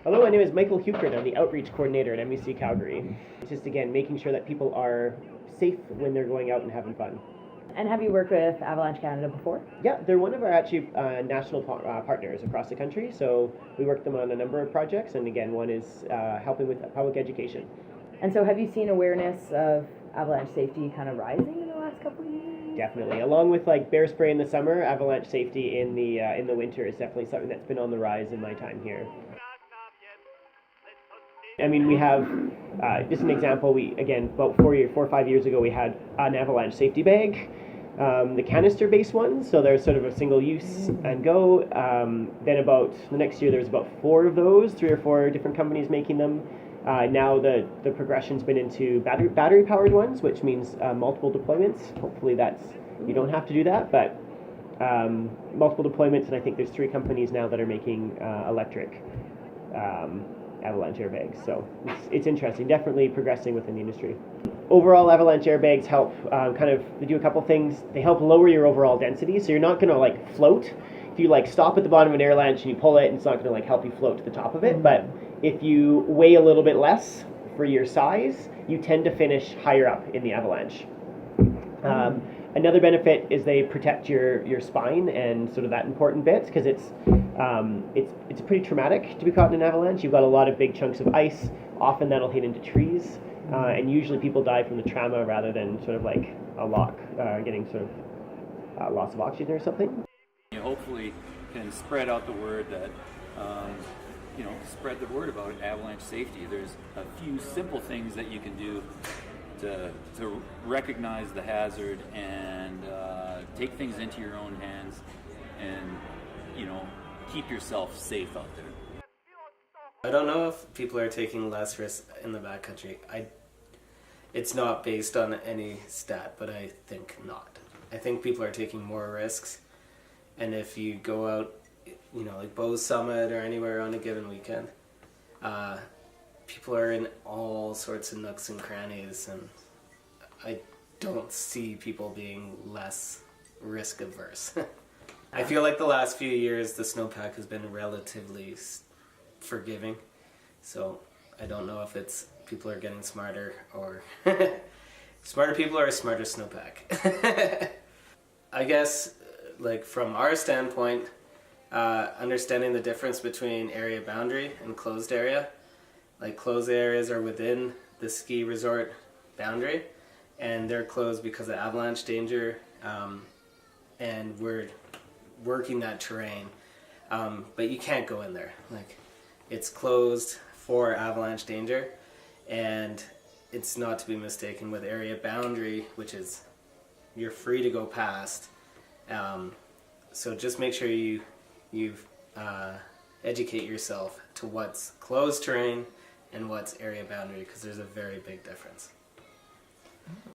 Hello, my name is Michael Heuchert. I'm the outreach coordinator at MEC Calgary. It's just, again, making sure that people are safe when they're going out and having fun. And have you worked with Avalanche Canada before? Yeah, they're one of our actually national partners across the country. So we work with them on a number of projects, and again, one is helping with public education. And so have you seen awareness of avalanche safety kind of rising in the last couple of years? Definitely. Along with like bear spray in the summer, avalanche safety in the winter is definitely something that's been on the rise in my time here. I mean, we have, just an example, about 4 or 5 years ago, we had an avalanche safety bag, the canister-based ones, so they're sort of a single use and go. Then about the next year, there was about 4 of those, 3 or 4 different companies making them. Now the progression's been into battery-powered ones, which means multiple deployments. Hopefully you don't have to do that, but multiple deployments, and I think there's 3 companies now that are making electric avalanche airbags. So it's interesting, definitely progressing within the industry. Overall, avalanche airbags help they do a couple things. They help lower your overall density, so you're not going to like float. If you like stop at the bottom of an avalanche and you pull it, it's not going to like help you float to the top of it. But if you weigh a little bit less for your size, you tend to finish higher up in the avalanche. Another benefit is they protect your spine and sort of that important bit, because it's pretty traumatic to be caught in an avalanche. You've got a lot of big chunks of ice. Often that'll hit into trees, and usually people die from the trauma rather than sort of like a lock, getting sort of loss of oxygen or something. You hopefully can spread out the word that, spread the word about avalanche safety. There's a few simple things that you can do to recognize the hazard and take things into your own hands and, keep yourself safe out there. I don't know if people are taking less risks in the backcountry. It's not based on any stat, but I think not. I think people are taking more risks, and if you go out, like Bow Summit or anywhere on a given weekend, people are in all sorts of nooks and crannies, and I don't see people being less risk averse. I feel like the last few years the snowpack has been relatively forgiving, so I don't know if it's people are getting smarter or smarter people or a smarter snowpack. I guess, like from our standpoint, understanding the difference between area boundary and closed area. Like closed areas are within the ski resort boundary, and they're closed because of avalanche danger, and we're working that terrain, but you can't go in there. Like, it's closed for avalanche danger, and it's not to be mistaken with area boundary, which is you're free to go past. So just make sure you educate yourself to what's closed terrain and what's area boundary, because there's a very big difference.